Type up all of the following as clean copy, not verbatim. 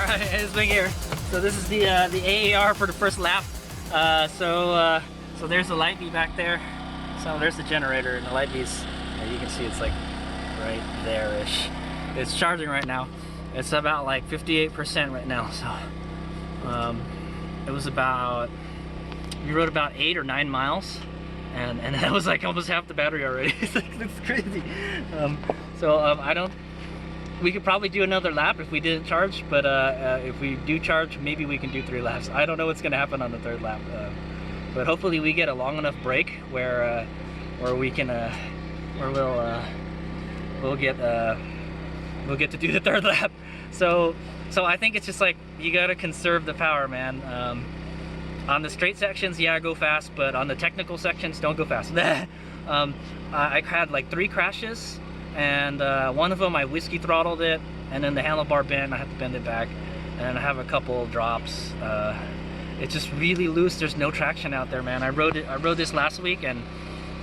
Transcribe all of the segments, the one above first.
Alright, it's been here. So this is the AAR for the first lap. So there's the light bee back there. So there's the generator, and the light bee's, you can see it's like right there-ish. It's charging right now. It's about like 58% right now. So it was about, we rode about 8 or 9 miles, and that was like almost half the battery already. It's crazy. I don't. We could probably do another lap if we didn't charge, but if we do charge, maybe we can do 3 laps. I don't know what's gonna happen on the 3rd lap, but hopefully we get a long enough break where we can, where we'll get to do the 3rd lap. So I think it's just like you gotta conserve the power, man. On the straight sections, yeah, go fast, but on the technical sections, don't go fast. I had like 3 crashes. And one of them I whiskey throttled it, and then the handlebar bent, I had to bend it back, and I have a couple drops. It's just really loose. There's no traction out there, man. I rode this last week, and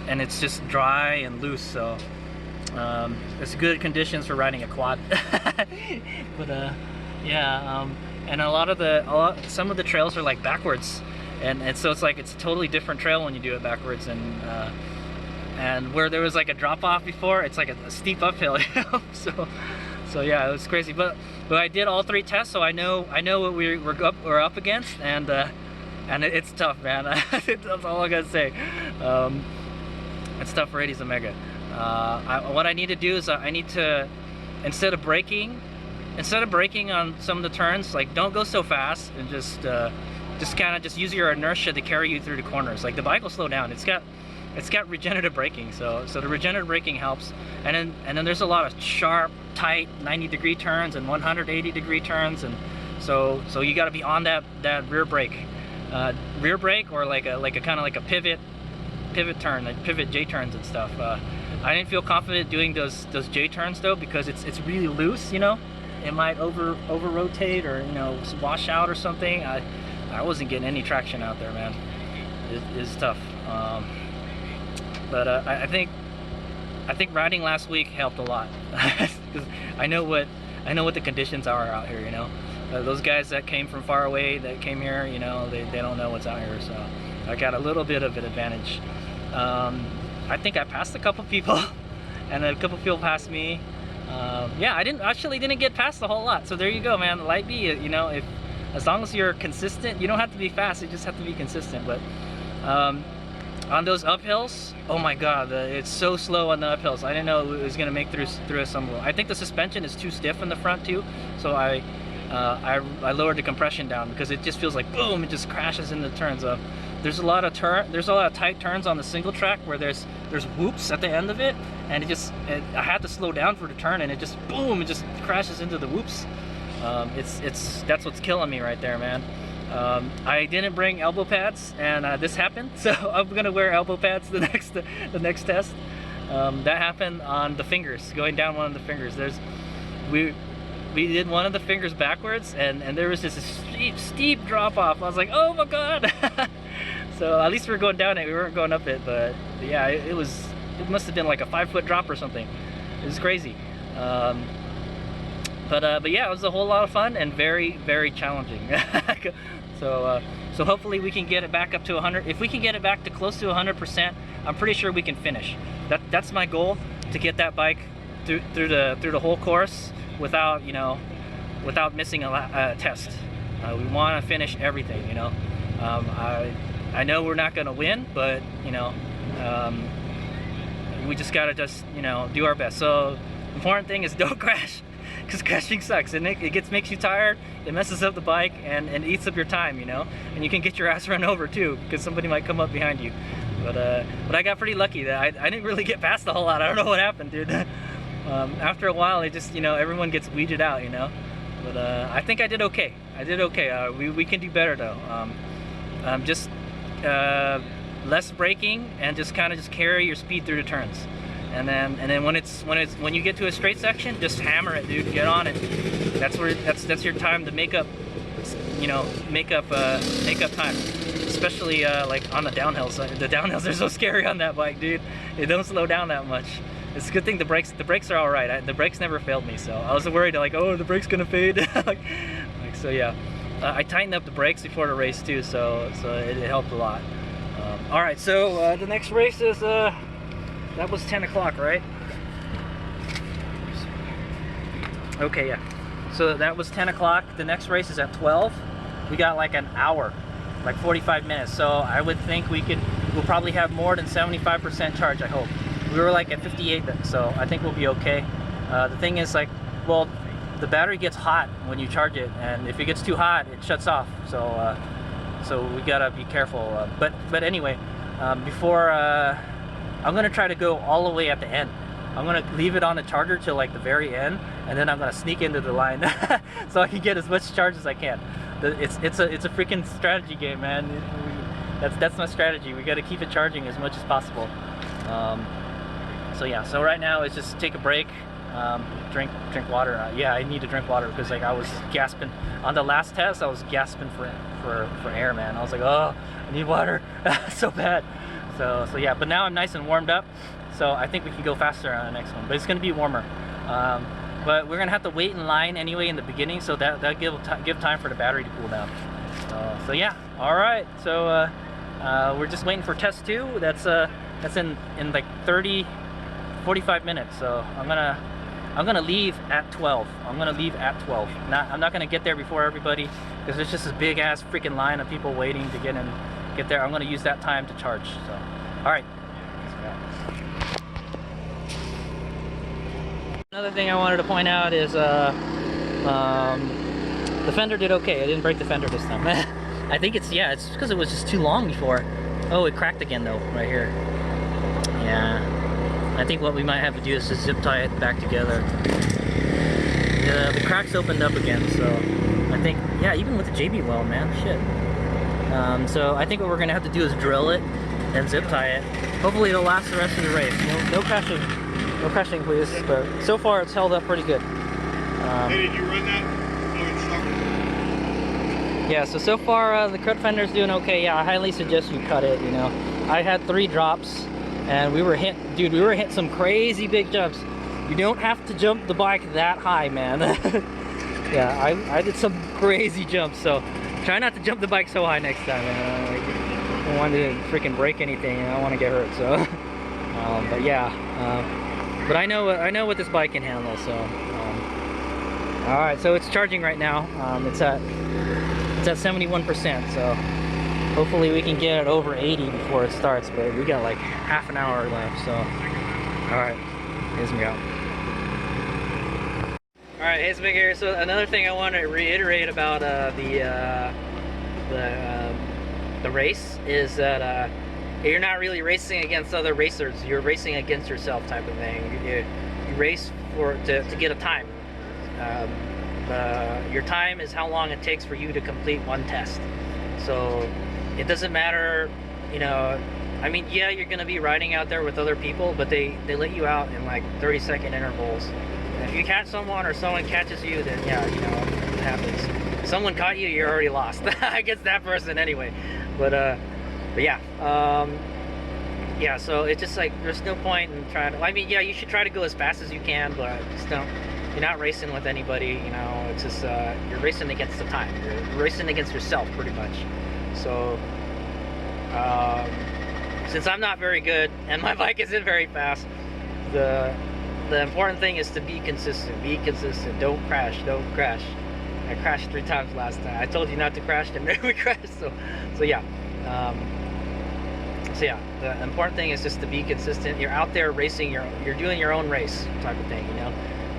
it's just dry and loose. So it's good conditions for riding a quad. But yeah, and some of the trails are like backwards, and so it's like it's a totally different trail when you do it backwards. And where there was like a drop off before, it's like a steep uphill, you know? So yeah, it was crazy. But I did all 3 tests, so I know what we're up against, and it's tough, man. That's all I gotta say. It's tough for HadesOmega. What I need to do is I need to, instead of braking on some of the turns, like don't go so fast, and just kind of use your inertia to carry you through the corners. Like the bike will slow down. It's got regenerative braking, so the regenerative braking helps, and then there's a lot of sharp, tight 90-degree turns and 180-degree turns, and so you got to be on that rear brake, or like a kind of like a pivot turn, like pivot J turns and stuff. I didn't feel confident doing those J turns though, because it's really loose, you know. It might over rotate, or you know, wash out or something. I wasn't getting any traction out there, man. It's tough. But I think riding last week helped a lot, because I know what the conditions are out here, you know. Those guys that came from far away, that came here, you know, they don't know what's out here, so I got a little bit of an advantage. I think I passed a couple people, and a couple people passed me. Yeah, I didn't get past a whole lot, so there you go, man. The light bee, you know, as long as you're consistent, you don't have to be fast, you just have to be consistent. But on those uphills, oh my god, it's so slow on the uphills. I didn't know it was gonna make through some of them. I think the suspension is too stiff in the front too, so I lowered the compression down, because it just feels like boom, it just crashes into the turns. There's a lot of tight turns on the single track where there's whoops at the end of it, and I had to slow down for the turn, and it just boom, it just crashes into the whoops. That's what's killing me right there, man. I didn't bring elbow pads, and this happened, so I'm gonna wear elbow pads the next test. That happened on the fingers, going down one of the fingers. We did one of the fingers backwards, and there was just a steep drop off. I was like, oh my god. So at least we were going down it, we weren't going up it, but yeah, it must have been like a 5-foot drop or something. It was crazy. But yeah, it was a whole lot of fun and very, very challenging. So hopefully we can get it back up to 100. If we can get it back to close to 100%, I'm pretty sure we can finish. That's my goal, to get that bike through the whole course without missing a test. We want to finish everything, you know. I know we're not going to win, but you know, we just gotta do our best. So the important thing is don't crash, because crashing sucks, and it makes you tired, it messes up the bike, and it eats up your time, you know, and you can get your ass run over too, because somebody might come up behind you. But I got pretty lucky that I didn't really get past a whole lot. I don't know what happened, dude. After a while, it just, you know, everyone gets weeded out, you know. But I think I did okay. We can do better though. Just less braking, and just kind of carry your speed through the turns. And then when you get to a straight section, just hammer it, dude. Get on it. That's your time to make up time. Especially like on the downhills. The downhills are so scary on that bike, dude. They don't slow down that much. It's a good thing the brakes are all right. The brakes never failed me, so I was worried like, oh, the brake's gonna fade. So yeah, I tightened up the brakes before the race too, so it helped a lot. All right, so the next race is that was 10 o'clock, right? Okay, yeah. So that was 10 o'clock. The next race is at 12. We got like an hour, like 45 minutes. So I would think we'll probably have more than 75% charge, I hope. We were like at 58, so I think we'll be okay. The thing is, like, well, the battery gets hot when you charge it, and if it gets too hot, it shuts off. So so we gotta be careful. But anyway, before I'm gonna try to go all the way at the end. I'm gonna leave it on the charger till like the very end, and then I'm gonna sneak into the line so I can get as much charge as I can. It's a freaking strategy game, man. That's my strategy. We gotta keep it charging as much as possible. So yeah, so right now it's just take a break, drink water. Yeah, I need to drink water because like I was gasping on the last test. I was gasping for air, man. I was like, oh, I need water so bad. So yeah, but now I'm nice and warmed up, so I think we can go faster on the next one. But it's gonna be warmer. But we're gonna have to wait in line anyway in the beginning, so that'll give time for the battery to cool down. So yeah, all right. So we're just waiting for test 2. That's in like 45 minutes. So I'm gonna leave at 12. I'm gonna leave at 12. I'm not gonna get there before everybody because there's just this big ass freaking line of people waiting to get there. I'm gonna use that time to charge. So, all right. Another thing I wanted to point out is the fender did okay. I didn't break the fender this time. I think it's because it was just too long before. Oh, it cracked again though, right here. Yeah, I think what we might have to do is just zip tie it back together. Yeah, the cracks opened up again, so I think, yeah, even with the JB weld, man, shit. So I think what we're gonna have to do is drill it and zip tie it. Hopefully it'll last the rest of the race. No crashing. No crashing, please. But so far, it's held up pretty good. Hey, did you run that? Yeah. So far, the cut fender's doing okay. Yeah, I highly suggest you cut it. You know, I had 3 drops, and we were hitting some crazy big jumps. You don't have to jump the bike that high, man. Yeah, I did some crazy jumps. So try not to jump the bike so high next time, man. I don't want to freaking break anything, and I don't want to get hurt. So, but yeah. But I know what this bike can handle, so all right, so it's charging right now. It's at 71%, so hopefully we can get it over 80 before it starts, but we got like half an hour left, so all right, HadesOmega out. All right, HadesOmega here. So another thing I want to reiterate about the race is that you're not really racing against other racers. You're racing against yourself, type of thing. You race to get a time. Your time is how long it takes for you to complete one test. So it doesn't matter, you know. I mean, yeah, you're gonna be riding out there with other people, but they let you out in like 30-second intervals. And if you catch someone or someone catches you, then yeah, you know, it happens. If someone caught you, you're already lost. Against that person anyway. But yeah, yeah, so it's just like, there's no point in trying to, I mean, yeah, you should try to go as fast as you can, but just don't, you're not racing with anybody, you know, it's just, you're racing against the time, you're racing against yourself, pretty much. So, since I'm not very good, and my bike isn't very fast, the important thing is to be consistent, don't crash. I crashed 3 times last time. I told you not to crash, and we crashed, so yeah. So yeah, the important thing is just to be consistent. You're out there racing, you're doing your own race type of thing, you know.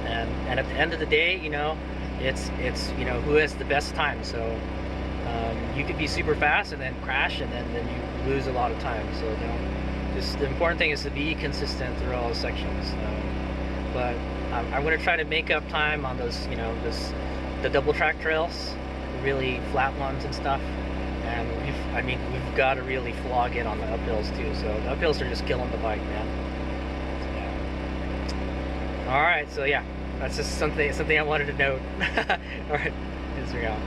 And at the end of the day, you know, it's you know, who has the best time. So you could be super fast and then crash, and then you lose a lot of time. So you know, just the important thing is to be consistent through all the sections. But I'm going to try to make up time on those, you know, the double track trails, the really flat ones and stuff. And we've got to really flog in on the uphills too. So the uphills are just killing the bike, man. So, yeah. All right, so yeah, that's just something I wanted to note. All right, HadesOmega out.